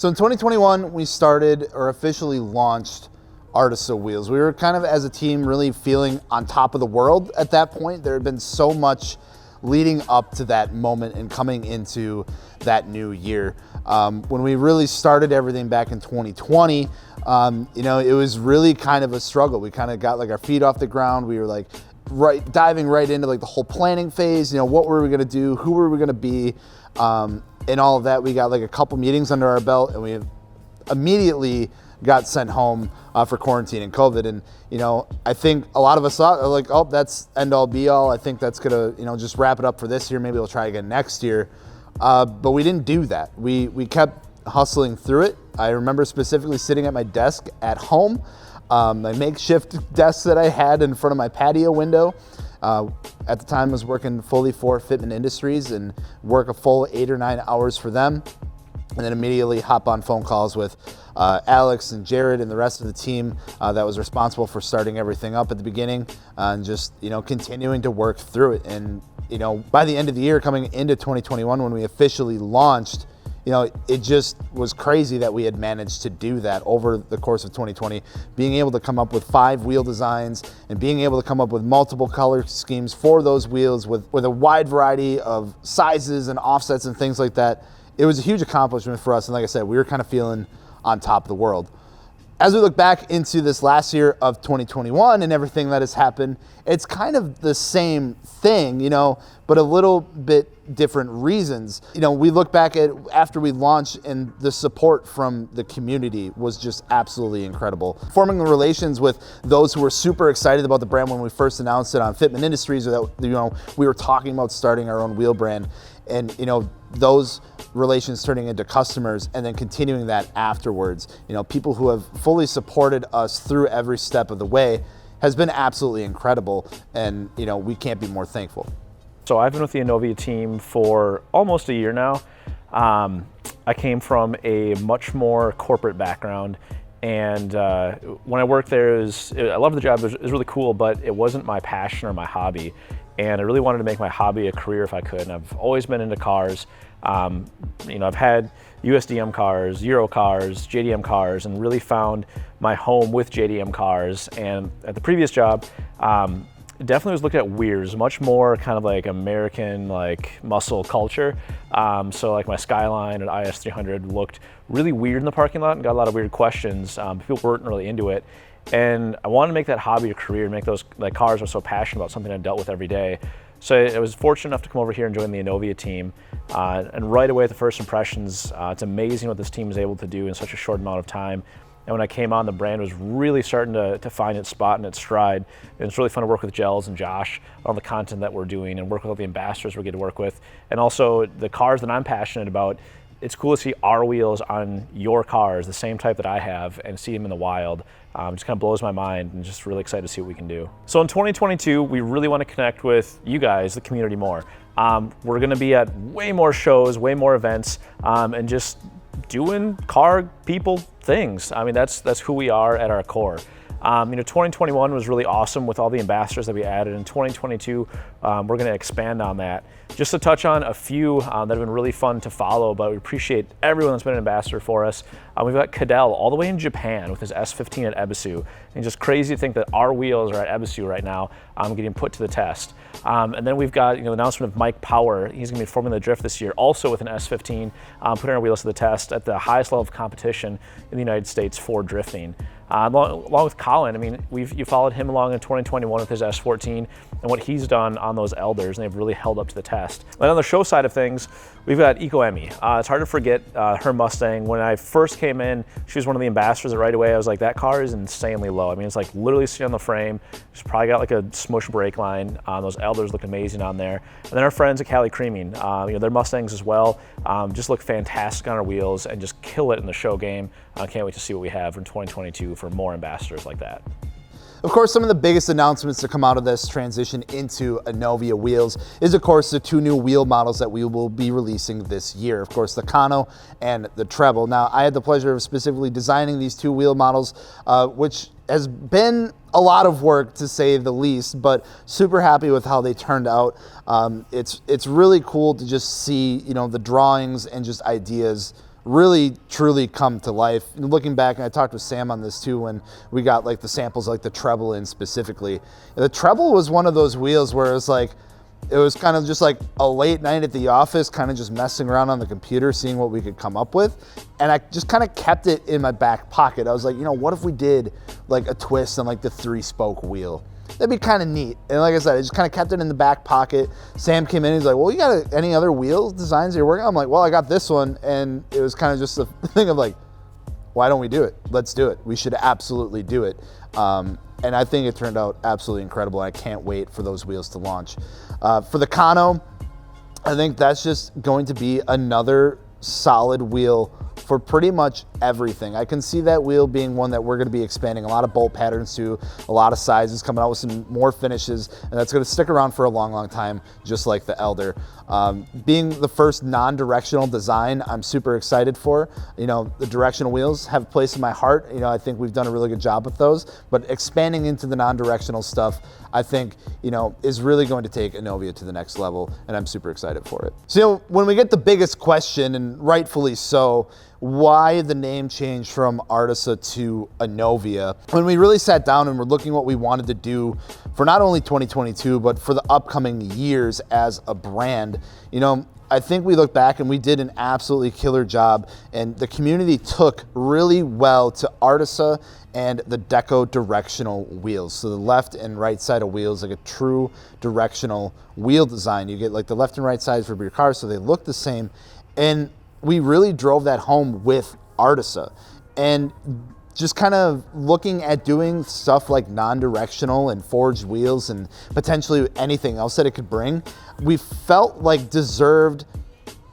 So in 2021, we started or officially launched Are Anovia Wheels. We were kind of, as a team, really feeling on top of the world at that point. There had been so much leading up to that moment and coming into that new year. When we really started everything back in 2020, it was really kind of a struggle. We kind of got like our feet off the ground. We were diving right into like the whole planning phase. What were we gonna do? Who were we gonna be? And all of that. We got like a couple meetings under our belt, and we immediately got sent home for quarantine and COVID. And I think a lot of us thought like, oh, that's end all be all. I think that's gonna just wrap it up for this year. Maybe we'll try again next year. But we didn't do that. We kept hustling through it. I remember specifically sitting at my desk at home, my makeshift desk that I had in front of my patio window. At the time I was working fully for Fitment Industries and work a full 8 or 9 hours for them, and then immediately hop on phone calls with Alex and Jared and the rest of the team that was responsible for starting everything up at the beginning, and just continuing to work through it. And by the end of the year, coming into 2021, when we officially launched, it just was crazy that we had managed to do that over the course of 2020, being able to come up with 5 wheel designs and being able to come up with multiple color schemes for those wheels with a wide variety of sizes and offsets and things like that. It was a huge accomplishment for us. And like I said, we were kind of feeling on top of the world. As we look back into this last year of 2021 and everything that has happened, it's kind of the same thing, but a little bit different reasons. We look back at after we launched, and the support from the community was just absolutely incredible. Forming the relations with those who were super excited about the brand when we first announced it on Fitment Industries, or that we were talking about starting our own wheel brand, and those relations turning into customers, and then continuing that afterwards. People who have fully supported us through every step of the way has been absolutely incredible, and we can't be more thankful. So I've been with the Anovia team for almost a year now. I came from a much more corporate background, and when I worked there, I loved the job. It was really cool, but it wasn't my passion or my hobby. And I really wanted to make my hobby a career if I could. And I've always been into cars. I've had USDM cars, Euro cars, JDM cars, and really found my home with JDM cars. And at the previous job, definitely was looking at weirs, much more kind of like American muscle culture. So like my Skyline and IS300 looked really weird in the parking lot and got a lot of weird questions. People weren't really into it. And I wanted to make that hobby a career, make those cars I was so passionate about, something I dealt with every day. So I was fortunate enough to come over here and join the Anovia team. And right away, the first impressions, it's amazing what this team is able to do in such a short amount of time. And when I came on, the brand was really starting to find its spot and its stride. And it's really fun to work with Gels and Josh on the content that we're doing, and work with all the ambassadors we get to work with. And also the cars that I'm passionate about. It's cool to see our wheels on your cars, the same type that I have, and see them in the wild. Just kind of blows my mind, and just really excited to see what we can do. So in 2022, we really want to connect with you guys, the community, more. We're going to be at way more shows, way more events, and just doing car people things. I mean, that's who we are at our core. 2021 was really awesome with all the ambassadors that we added. In 2022, we're going to expand on that. Just to touch on a few that have been really fun to follow, but we appreciate everyone that's been an ambassador for us. We've got Cadell all the way in Japan with his S15 at Ebisu. And just crazy to think that our wheels are at Ebisu right now, getting put to the test. And then we've got the announcement of Mike Power. He's going to be Formula Drift this year, also with an S15, putting our wheels to the test at the highest level of competition in the United States for drifting. Along with Colin, I mean, you followed him along in 2021 with his S14 and what he's done on those Elders, and they've really held up to the test. And on the show side of things, we've got Eco Emmy. It's hard to forget her Mustang. When I first came in, she was one of the ambassadors, and right away I was like, that car is insanely low. I mean, it's like literally sitting on the frame. She's probably got like a smush brake line. Those Elders look amazing on there. And then our friends at Cali Creaming, their Mustangs as well, just look fantastic on our wheels and just kill it in the show game. I can't wait to see what we have in 2022 for more ambassadors like that. Of course, some of the biggest announcements to come out of this transition into Anovia Wheels is, of course, the 2 new wheel models that we will be releasing this year. Of course, the Kano and the Treble. Now, I had the pleasure of specifically designing these 2 wheel models, which has been a lot of work, to say the least, but super happy with how they turned out. It's really cool to just see, the drawings and just ideas really truly come to life. Looking back, and I talked with Sam on this too when we got like the samples, like the treble in specifically. The treble was one of those wheels where it was kind of just like a late night at the office, kind of just messing around on the computer, seeing what we could come up with. And I just kind of kept it in my back pocket. I was like, what if we did like a twist on like the 3-spoke wheel? That'd be kind of neat. And like I said, I just kind of kept it in the back pocket. Sam came in, he's like, well, you got any other wheel designs you're working on? I'm like, well, I got this one. And it was kind of just a thing of like, why don't we do it? Let's do it. We should absolutely do it. And I think it turned out absolutely incredible. I can't wait for those wheels to launch. For the Kano, I think that's just going to be another solid wheel for pretty much everything. I can see that wheel being one that we're going to be expanding a lot of bolt patterns to, a lot of sizes, coming out with some more finishes, and that's going to stick around for a long, long time, just like the Elder. Being the first non-directional design, I'm super excited for. The directional wheels have a place in my heart. I think we've done a really good job with those, but expanding into the non-directional stuff, I think, is really going to take Anovia to the next level, and I'm super excited for it. So, when we get the biggest question, and rightfully so, why the name change from Artisa to Anovia? When we really sat down and were looking what we wanted to do for not only 2022, but for the upcoming years as a brand, I think we look back and we did an absolutely killer job, and the community took really well to Artisa and the Deco directional wheels. So the left and right side of wheels, like a true directional wheel design. You get like the left and right sides for your car, so they look the same. And we really drove that home with Artisa. And just kind of looking at doing stuff like non-directional and forged wheels and potentially anything else that it could bring, we felt like deserved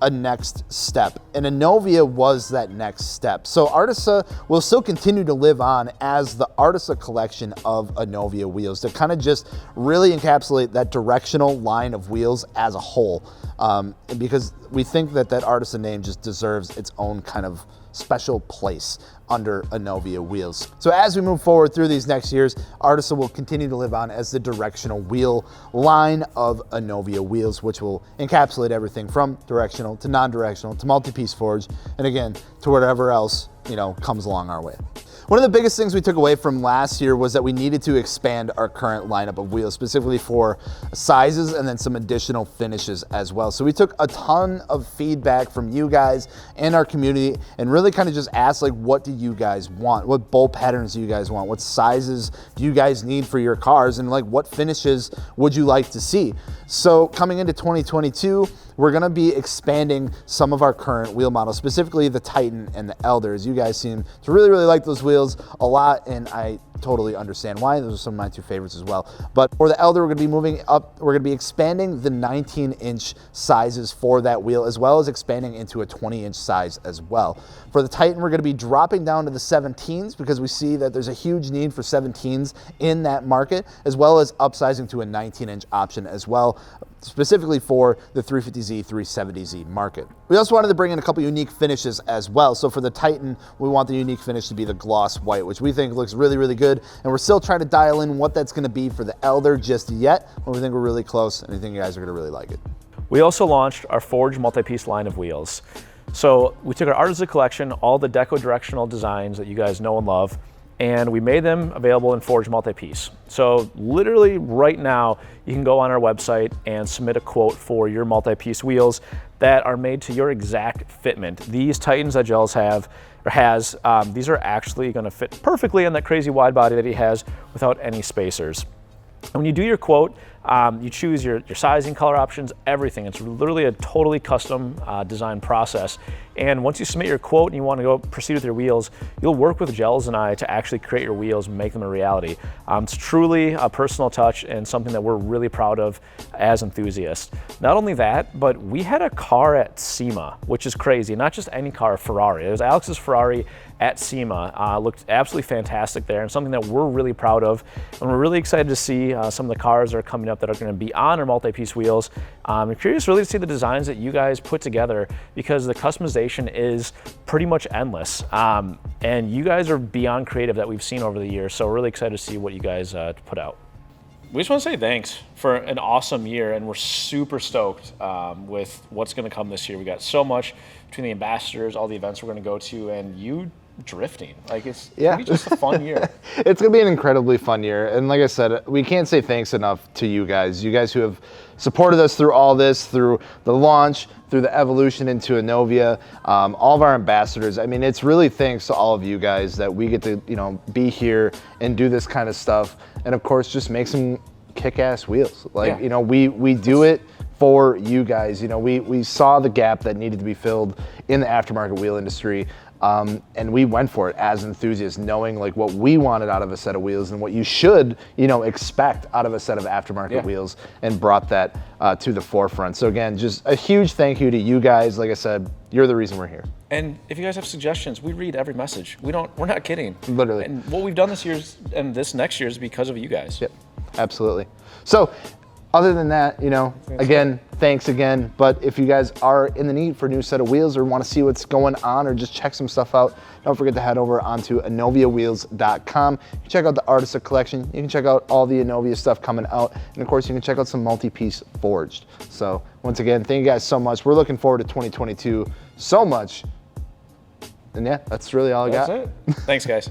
a next step, and Anovia was that next step. So Artisa will still continue to live on as the Artisa collection of Anovia wheels to kind of just really encapsulate that directional line of wheels as a whole, because we think that Artisa name just deserves its own kind of special place under Anovia wheels. So as we move forward through these next years, Artisa will continue to live on as the directional wheel line of Anovia wheels, which will encapsulate everything from directional to non-directional to multi-piece forge, and again, to whatever else, comes along our way. One of the biggest things we took away from last year was that we needed to expand our current lineup of wheels, specifically for sizes and then some additional finishes as well. So we took a ton of feedback from you guys and our community and really kind of just asked, like, what do you guys want? What bolt patterns do you guys want? What sizes do you guys need for your cars? And like, what finishes would you like to see? So coming into 2022, we're gonna be expanding some of our current wheel models, specifically the Titan and the Elder. As you guys seem to really, really like those wheels a lot, and I totally understand why. Those are some of my two favorites as well. But for the Elder, we're gonna be moving up, we're gonna be expanding the 19-inch sizes for that wheel, as well as expanding into a 20-inch size as well. For the Titan, we're gonna be dropping down to the 17s because we see that there's a huge need for 17s in that market, as well as upsizing to a 19-inch option as well, specifically for the 350Z, 370Z market. We also wanted to bring in a couple unique finishes as well. So for the Titan, we want the unique finish to be the gloss white, which we think looks really, really good. And we're still trying to dial in what that's gonna be for the Elder just yet, but we think we're really close and I think you guys are gonna really like it. We also launched our Forge multi-piece line of wheels. So we took our Artisa collection, all the Deco directional designs that you guys know and love, and we made them available in Forge multi-piece. So literally right now, you can go on our website and submit a quote for your multi-piece wheels that are made to your exact fitment. These Titans that Gels has, these are actually gonna fit perfectly on that crazy wide body that he has without any spacers. And when you do your quote, you choose your sizing, color options, everything. It's literally a totally custom design process. And once you submit your quote and you want to go proceed with your wheels, you'll work with Gels and I to actually create your wheels and make them a reality. It's truly a personal touch and something that we're really proud of as enthusiasts. Not only that, but we had a car at SEMA, which is crazy. Not just any car, Ferrari. It was Alex's Ferrari at SEMA. Looked absolutely fantastic there and something that we're really proud of. And we're really excited to see some of the cars that are coming up that are going to be on our multi-piece wheels. I'm curious really to see the designs that you guys put together because the customization is pretty much endless. And you guys are beyond creative that we've seen over the years. So we're really excited to see what you guys put out. We just want to say thanks for an awesome year, and we're super stoked with what's going to come this year. We got so much between the ambassadors, all the events we're going to go to, and you drifting. Like, it's gonna be just a fun year. It's going to be an incredibly fun year. And like I said, we can't say thanks enough to you guys who have supported us through all this, through the launch, through the evolution into Anovia, all of our ambassadors. I mean, it's really thanks to all of you guys that we get to, be here and do this kind of stuff. And of course, just make some kick-ass wheels. Like, we do it for you guys. We saw the gap that needed to be filled in the aftermarket wheel industry. And we went for it as enthusiasts, knowing like what we wanted out of a set of wheels and what you should, expect out of a set of aftermarket wheels, and brought that to the forefront. So again, just a huge thank you to you guys. Like I said, you're the reason we're here. And if you guys have suggestions, we read every message. We're not kidding. Literally. And what we've done this year and this next year is because of you guys. Yep, absolutely. So other than that, again, thanks again. But if you guys are in the need for a new set of wheels or want to see what's going on or just check some stuff out, don't forget to head over onto AnoviaWheels.com. You can check out the Artisa collection. You can check out all the Anovia stuff coming out. And of course, you can check out some multi-piece forged. So once again, thank you guys so much. We're looking forward to 2022 so much. And yeah, that's really all I got. That's it. Thanks, guys.